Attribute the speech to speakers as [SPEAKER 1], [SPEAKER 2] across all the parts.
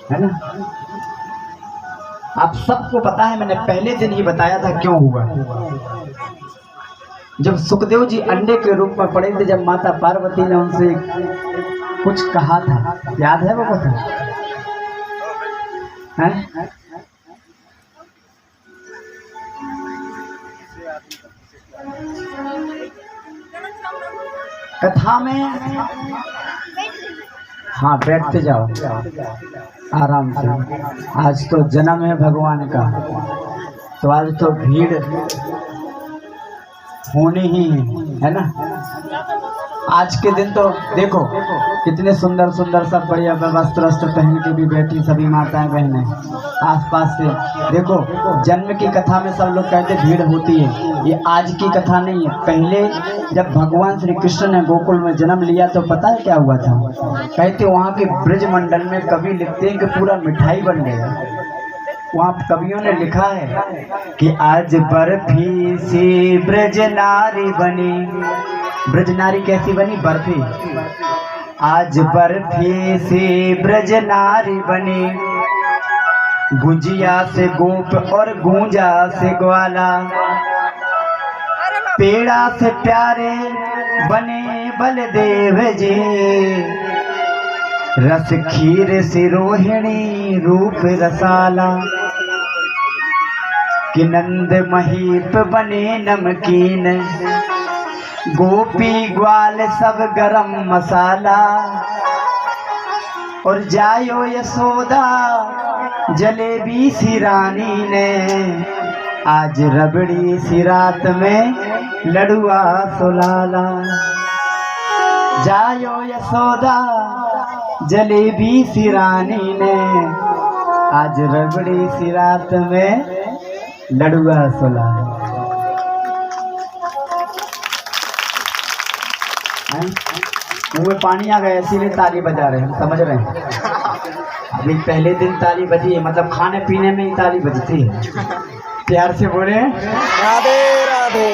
[SPEAKER 1] है ना। आप सबको पता है, मैंने पहले दिन ही बताया था क्यों हुआ। जब सुखदेव जी अंडे के रूप में पड़े थे, जब माता पार्वती ने उनसे कुछ कहा था, याद है वो कथा? है कथा में? हाँ, बैठते जाओ आराम से। आज तो जन्म है भगवान का, तो आज तो भीड़ होनी ही है ना। आज के दिन तो देखो कितने सुंदर सुंदर सब बढ़िया वस्त्र पहन के भी बैठी सभी माताएं बहनें आसपास से। देखो, जन्म की कथा में सब लोग कहते भीड़ होती है, ये आज की कथा नहीं है। पहले जब भगवान श्री कृष्ण ने गोकुल में जन्म लिया तो पता है क्या हुआ था? कहते वहाँ के ब्रज मंडल में कवि लिखते हैं कि पूरा मिठाई बन गया। वहाँ कवियों ने लिखा है कि आज बर्फी सी ब्रज नारी बनी। ब्रज नारी कैसी बनी? बर्फी। आज बर्फी सी ब्रज नारी बनी, गुजिया से गोप और गूंजा से ग्वाला, पेड़ा से प्यारे बने बलदेव जी, रस खीर से रोहिणी रूप रसाला, कि नंद महीप बने नमकीन, गोपी ग्वाल सब गरम मसाला, और जायो यशोदा जलेबी सी रानी ने, आज रबड़ी सी रात में लड़ुआ सुलाला। जायो यशोदा जलेबी सी रानी ने, आज रबड़ी सी रात में लड़ुआ सुलाला। मुंह में पानी आ गया इसीलिए ताली बजा रहे हैं, समझ रहे हैं? अभी पहले दिन ताली बजी है, मतलब खाने पीने में ही ताली बजती है। प्यार से बोले राधे राधे।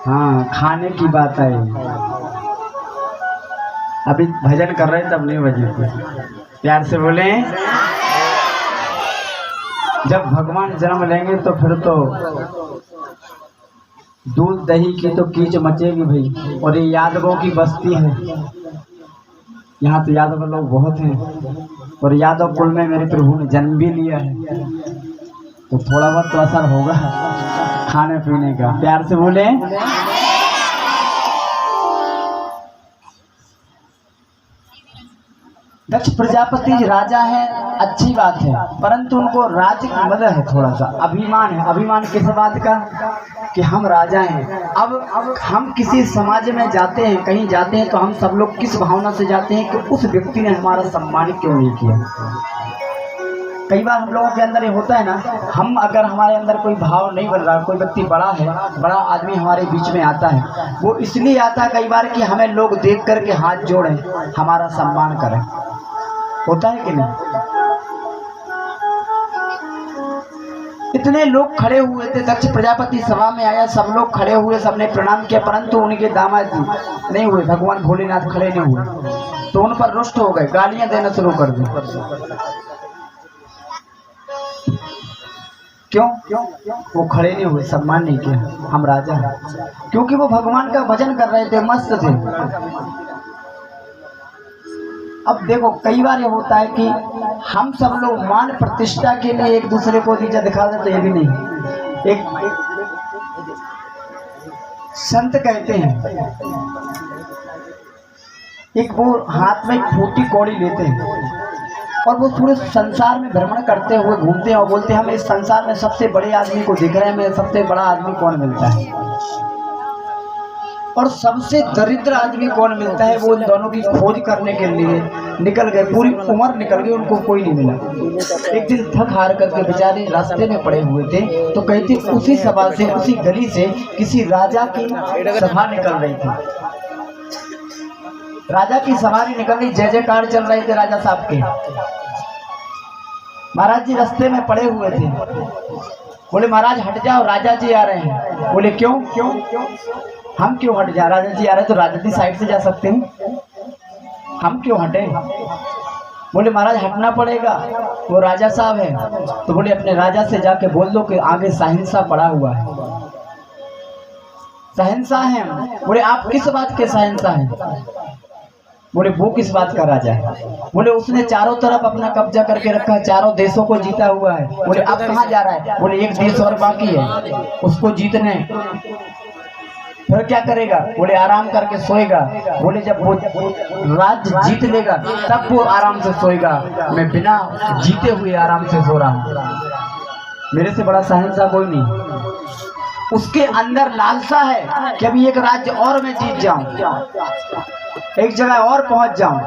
[SPEAKER 1] हाँ, खाने की बात है। अभी भजन कर रहे हैं तब नहीं बजी। प्यार से बोले। जब भगवान जन्म लेंगे तो फिर तो दूध दही की तो कीच मचेगी भाई। और ये यादवों की बस्ती है, यहाँ तो यादव लोग बहुत हैं, और यादव कुल में मेरे प्रभु ने जन्म भी लिया है, तो थोड़ा बहुत तो असर होगा खाने पीने का। प्यार से बोले। दक्ष प्रजापति राजा है, अच्छी बात है, परंतु उनको राज्य की मदद है, थोड़ा सा अभिमान है। अभिमान किस बात का? कि हम राजा हैं। अब हम किसी समाज में जाते हैं, कहीं जाते हैं, तो हम सब लोग किस भावना से जाते हैं कि उस व्यक्ति ने हमारा सम्मान क्यों नहीं किया। कई बार हम लोगों के अंदर ये होता है ना, हम अगर हमारे अंदर कोई भाव नहीं बन रहा, कोई व्यक्ति बड़ा है, बड़ा आदमी हमारे बीच में आता है, वो इसलिए आता है कई बार कि हमें लोग देख करके हाथ जोड़ें, हमारा सम्मान करें। होता है कि नहीं? इतने लोग खड़े हुए थे, दक्ष प्रजापति सभा में आया, सब लोग खड़े हुए, सबने प्रणाम किया, परंतु उनके दामाद नहीं हुए, भगवान भोलेनाथ खड़े नहीं हुए, तो उन पर रुष्ट हो गए, गालियां देना शुरू कर दी। क्यों? वो खड़े नहीं हुए, सम्मान नहीं किया, हम राजा हैं। क्योंकि वो भगवान का भजन कर रहे थे, मस्त थे। अब देखो, कई बार ये होता है कि हम सब लोग मान प्रतिष्ठा के लिए एक दूसरे को नीचा दिखा देते, तो ये भी नहीं। एक संत कहते हैं, एक वो हाथ में फूटी कौड़ी लेते हैं और वो पूरे संसार में भ्रमण करते हुए घूमते हैं और बोलते हैं हम इस संसार में सबसे बड़े आदमी को दिख रहे हैं, हमें सबसे बड़ा आदमी कौन मिलता है और सबसे दरिद्र आदमी कौन मिलता है। वो इन दोनों की खोज करने के लिए निकल गए, पूरी उम्र निकल गई, उनको कोई नहीं मिला। एक दिन थक हार करके बेचारे रास्ते में पड़े हुए थे, तो कहते उसी सभा से, उसी गली से किसी राजा की सभा निकल रही थी। राजा की सवारी निकल गई, जय जयकार चल रहे थे राजा साहब के। महाराज जी रास्ते में पड़े हुए थे, बोले महाराज हट जाओ, राजा जी आ रहे हैं। बोले क्यों? हम क्यों हट जाए? राजा जी आ रहे तो राजा जी साइड से जा सकते हैं, हम क्यों हटे? बोले महाराज हटना पड़ेगा, वो राजा साहब है। तो बोले अपने राजा से जाके बोल दो कि आगे शहंशाह पड़ा हुआ है। शहंशाह है। बोले आप किस बात के शहंशाह हैं? बोले वो किस बात का राजा है? बोले उसने चारों तरफ अपना कब्जा करके रखा है, चारों देशों को जीता हुआ है। बोले अब कहाँ जा रहा है? बोले एक देश और बाकी है, उसको जीतने। फिर क्या करेगा? बोले आराम करके सोएगा। बोले जब वो राज्य जीत लेगा तब वो आराम से सोएगा, मैं बिना जीते हुए आराम से सो रहा हूँ। मेरे से बड़ा शहंशाह कोई नहीं। उसके अंदर लालसा है कि अभी एक राज्य और मैं जीत जाऊं, एक जगह और पहुंच जाऊं।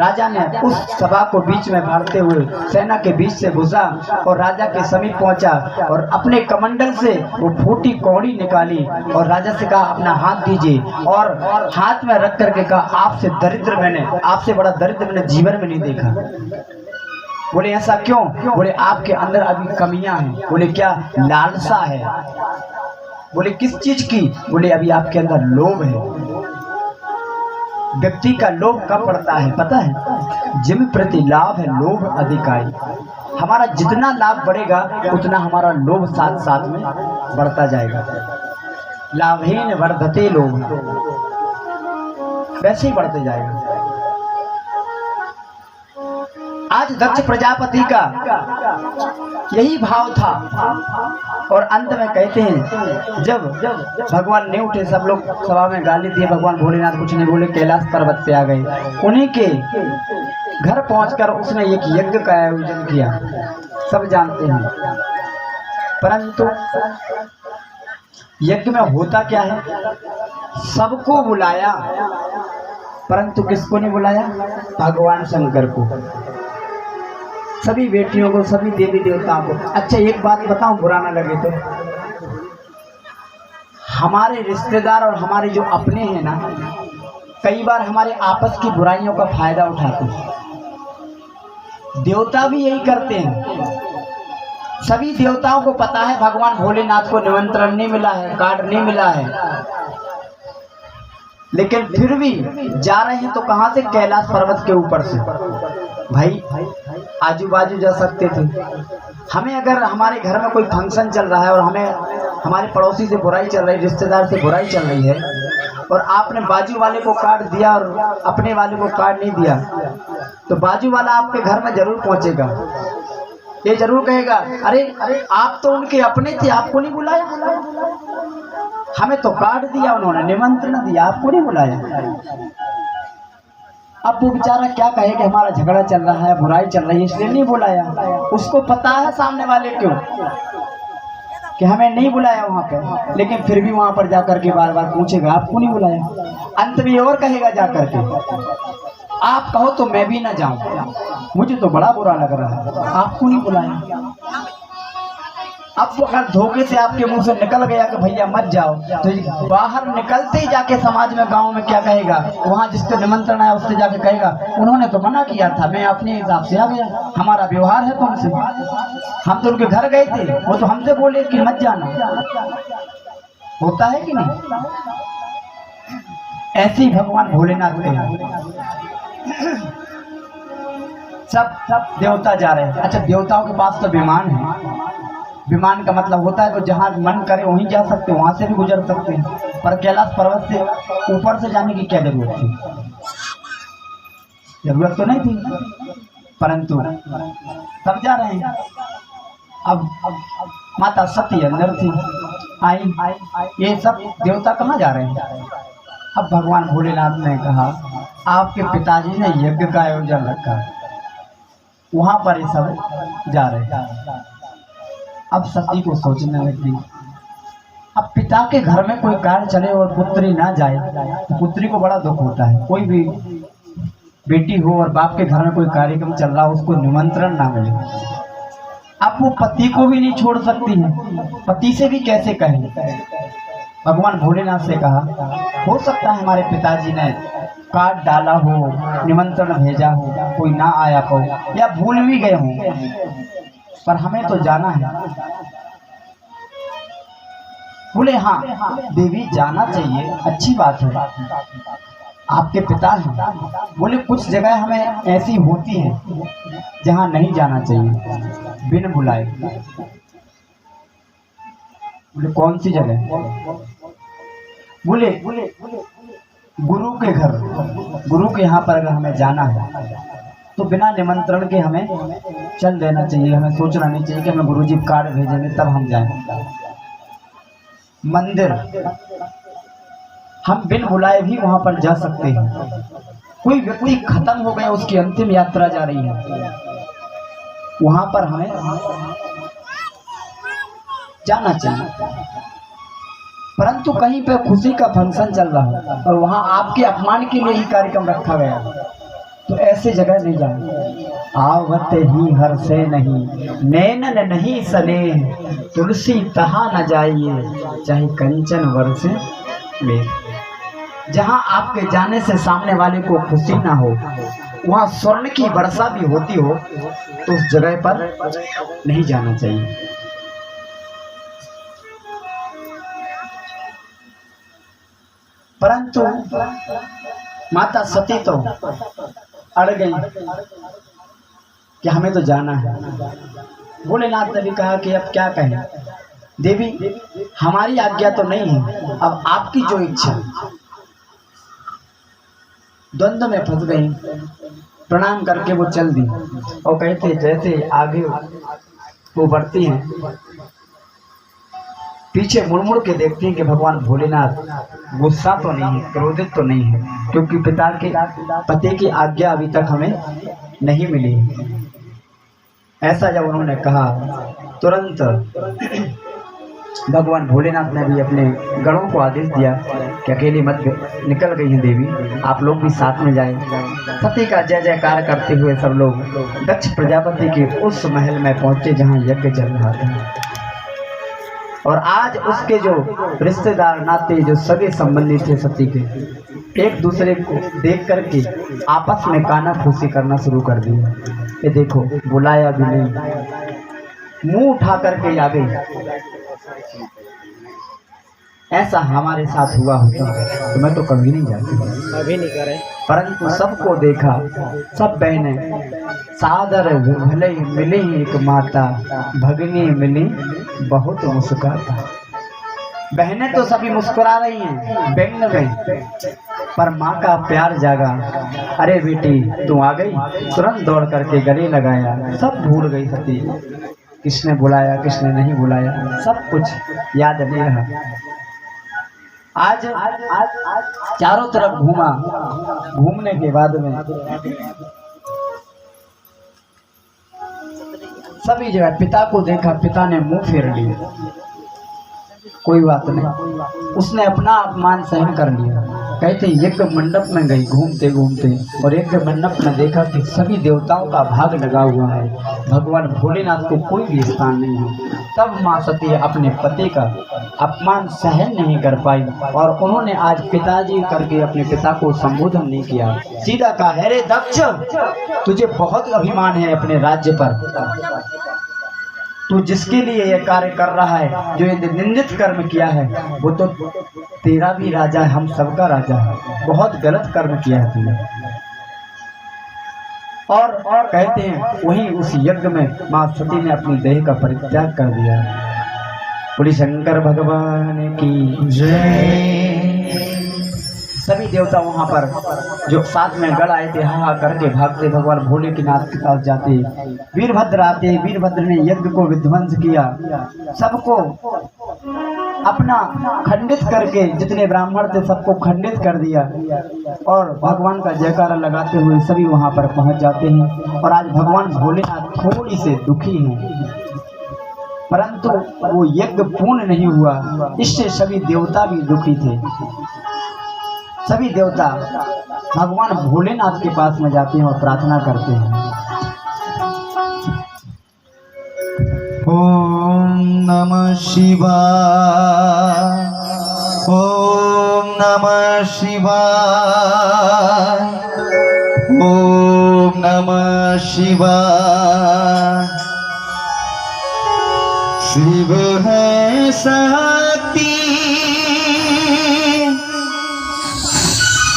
[SPEAKER 1] राजा ने उस सभा को बीच में भारते हुए सेना के बीच से घुसा और राजा के समीप पहुंचा और अपने कमंडल से वो फूटी कौड़ी निकाली और राजा से कहा अपना हाथ दीजिए, और हाथ में रख करके कहा आपसे बड़ा दरिद्र मैंने जीवन में नहीं देखा। बोले ऐसा क्यों? बोले आपके अंदर अभी कमियां हैं। बोले क्या? लालसा है। बोले किस चीज की? बोले अभी आपके अंदर लोभ है। व्यक्ति का लोभ कब बढ़ता है पता है? जिम प्रति लाभ है लोभ अधिकाई। हमारा जितना लाभ बढ़ेगा उतना हमारा लोभ साथ साथ में बढ़ता जाएगा। लाभहीन वर्धते लोभ, वैसे ही बढ़ते जाएगा। आज दक्ष प्रजापति का यही भाव था और अंत में कहते हैं जब भगवान नहीं उठे, सब लोग सभा में गाली दिए, भगवान भोलेनाथ कुछ नहीं बोले, कैलाश पर्वत पे आ गए। उन्हीं के घर पहुंचकर उसने एक यज्ञ का आयोजन किया, सब जानते हैं। परंतु यज्ञ में होता क्या है? सबको बुलाया, परंतु किसको नहीं बुलाया? भगवान शंकर को, सभी बेटियों को, सभी देवी देवताओं को। अच्छा एक बात बताऊं, बुरा ना लगे तो, हमारे रिश्तेदार और हमारे जो अपने हैं ना, कई बार हमारे आपस की बुराइयों का फायदा उठाते हैं। देवता भी यही करते हैं। सभी देवताओं को पता है भगवान भोलेनाथ को निमंत्रण नहीं मिला है, कार्ड नहीं मिला है, लेकिन फिर भी जा रहे हैं। तो कहां से? कैलाश पर्वत के ऊपर से। भाई आजू बाजू जा सकते थे। हमें अगर हमारे घर में कोई फंक्शन चल रहा है और हमें हमारे पड़ोसी से बुराई चल रही, रिश्तेदार से बुराई चल रही है, और आपने बाजू वाले को कार्ड दिया और अपने वाले को कार्ड नहीं दिया, तो बाजू वाला आपके घर में जरूर पहुंचेगा। ये जरूर कहेगा अरे आप तो उनके अपने थे, आपको नहीं बुलाया, हमें तो कार्ड दिया उन्होंने, निमंत्रण दिया, आपको नहीं बुलाया। अब वो बेचारा क्या कहे कि हमारा झगड़ा चल रहा है, बुराई चल रही है, इसलिए नहीं बुलाया। उसको पता है सामने वाले क्यों कि हमें नहीं बुलाया वहां पे, लेकिन फिर भी वहां पर जाकर के बार बार पूछेगा आपको नहीं बुलाया। अंत में और कहेगा जाकर के आप कहो तो मैं भी ना जाऊं, मुझे तो बड़ा बुरा लग रहा है, आपको नहीं बुलाया। अब वो अगर धोखे से आपके मुंह से निकल गया कि भैया मत जाओ, तो बाहर निकलते ही जाके समाज में, गांव में क्या कहेगा? वहां जिसको निमंत्रण आया उससे जाके कहेगा उन्होंने तो मना किया था, मैं अपने हिसाब से आ गया, हमारा व्यवहार है तुमसे, हम तो उनके घर गए थे, वो तो हमसे बोले कि मत जाना। होता है कि नहीं? ऐसे ही भगवान भोलेनाथ के सब देवता जा रहे हैं। अच्छा देवताओं के पास तो विमान है, विमान का मतलब होता है तो जहाँ मन करे वहीं जा सकते, वहां से भी गुजर सकते हैं, पर कैलाश पर्वत से ऊपर से जाने की क्या जरूरत थी? जरूरत तो नहीं थी, परंतु सब जा रहे हैं। अब माता सती अंदर थी, आई, ये सब देवता कहाँ जा रहे हैं? अब भगवान भोलेनाथ ने कहा आपके पिताजी ने यज्ञ का आयोजन रखा है, वहां पर ये सब जा रहे हैं। अब सती को सोचने लगी, अब पिता के घर में कोई कार्य चले और पुत्री ना जाए तो पुत्री को बड़ा दुख होता है। कोई भी बेटी हो और बाप के घर में कोई कार्यक्रम चल रहा हो, उसको निमंत्रण ना मिले, अब वो पति को भी नहीं छोड़ सकती है, पति से भी कैसे कहें? भगवान भोलेनाथ से कहा हो सकता है हमारे पिताजी ने कार्ड डाला हो, निमंत्रण भेजा हो, कोई ना आया हो, या भूल भी गए हो, पर हमें तो जाना है। बोले हाँ देवी जाना चाहिए, अच्छी बात है, आपके पिता हैं। बोले कुछ जगह हमें ऐसी होती है जहाँ नहीं जाना चाहिए बिन बुलाए। बोले कौन सी जगह? बोले गुरु के घर, गुरु के यहाँ पर अगर हमें जाना है तो बिना निमंत्रण के हमें चल देना चाहिए। हमें सोचना नहीं चाहिए कि हमें गुरुजी कार्ड भेजेंगे तब हम जाएं। मंदिर हम बिन बुलाए भी वहां पर जा सकते हैं। कोई व्यक्ति खत्म हो गया, उसकी अंतिम यात्रा जा रही है, वहां पर हमें जाना चाहिए। परंतु कहीं पे खुशी का फंक्शन चल रहा है और वहां आपके अपमान के लिए ही कार्यक्रम रखा गया, तो ऐसे जगह नहीं जाए। आवत ही हर से नहीं नैनन नहीं सने, तुलसी तहा न जाइए चाहे कंचन वर्षे में। जहां आपके जाने से सामने वाले को खुशी ना हो, वहां स्वर्ण की वर्षा भी होती हो, तो उस जगह पर नहीं जाना चाहिए। परंतु माता सती तो अड़ गई कि हमें तो जाना है। भोलेनाथ ने भी कहा कि अब क्या कहें देवी, हमारी आज्ञा तो नहीं है, अब आपकी जो इच्छा। द्वंद्व में फंस गई, प्रणाम करके वो चल दी और कहते जैसे आगे वो बढ़ती हैं, पीछे मुड़ मुड़ के देखती हैं कि भगवान भोलेनाथ गुस्सा तो नहीं है, क्रोधित तो नहीं है, क्योंकि पति की आज्ञा अभी तक हमें नहीं मिली। ऐसा जब उन्होंने कहा, तुरंत भगवान भोलेनाथ ने भी अपने गणों को आदेश दिया कि अकेली मत निकल गई हैं देवी, आप लोग भी साथ में जाएं। सती का जय जयकार करते हुए सब लोग दक्ष प्रजापति के उस महल में पहुंचे जहां यज्ञ चल रहा था। और आज उसके जो रिश्तेदार नाते, जो सगे संबंधी थे सती के, एक दूसरे को देख करके आपस में कानाफूसी करना शुरू कर दिया। ये देखो, बुलाया भी नहीं, मुंह उठा करके आ गई। ऐसा हमारे साथ हुआ होता तो मैं तो कभी नहीं जाती, कभी नहीं करे। परंतु सबको देखा, सब बहनें सादर भले मिली एक माता, भगनी मिली बहुत मुस्कुराता। बहनें तो सभी मुस्कुरा रही हैं व्यंग में, पर माँ का प्यार जागा। अरे बेटी तू आ गई, तुरंत दौड़ करके गले लगाया। सब भूल गई सती, किसने बुलाया किसने नहीं बुलाया, सब कुछ याद नहीं रहा। आज चारों तरफ घूमा, घूमने के बाद में सभी जगह पिता को देखा, पिता ने मुंह फेर लिया। कोई बात नहीं, उसने अपना अपमान सहन कर लिया। कहते यज्ञ मंडप में गई घूमते घूमते, और यज्ञ मंडप में देखा कि सभी देवताओं का भाग लगा हुआ है, भगवान भोलेनाथ को कोई भी स्थान नहीं है। तब माँ सती अपने पति का अपमान सहन नहीं कर पाई, और उन्होंने आज पिताजी करके अपने पिता को संबोधन नहीं किया, सीधा कहा, अरे दक्ष, तुझे बहुत अभिमान है अपने राज्य पर, तू जिसके लिए यह कार्य कर रहा है, जो ये निंदित कर्म किया है, वो तो तेरा भी राजा है, हम सबका राजा है, बहुत गलत कर्म किया है तूने। और कहते हैं वही उस यज्ञ में माँ सती ने अपनी देह का परित्याग कर दिया। बोली शंकर भगवान की जय। सभी देवता वहां पर जो साथ में गढ़ आए थे, हा करके भागते भगवान भोले के नाथ के पास जाते। वीरभद्र आते, वीरभद्र ने यज्ञ को विध्वंस किया, सबको अपना खंडित करके, जितने ब्राह्मण थे सबको खंडित कर दिया, और भगवान का जयकारा लगाते हुए सभी वहां पर पहुंच जाते हैं। और आज भगवान भोलेनाथ थोड़ी से दुखी हैं, परंतु वो यज्ञ पूर्ण नहीं हुआ, इससे सभी देवता भी दुखी थे। सभी देवता भगवान भोलेनाथ के पास में जाते हैं और प्रार्थना करते हैं,
[SPEAKER 2] ओम नमः शिवाय, ओम नमः शिवाय, ओम नमः शिवाय। शिव है सा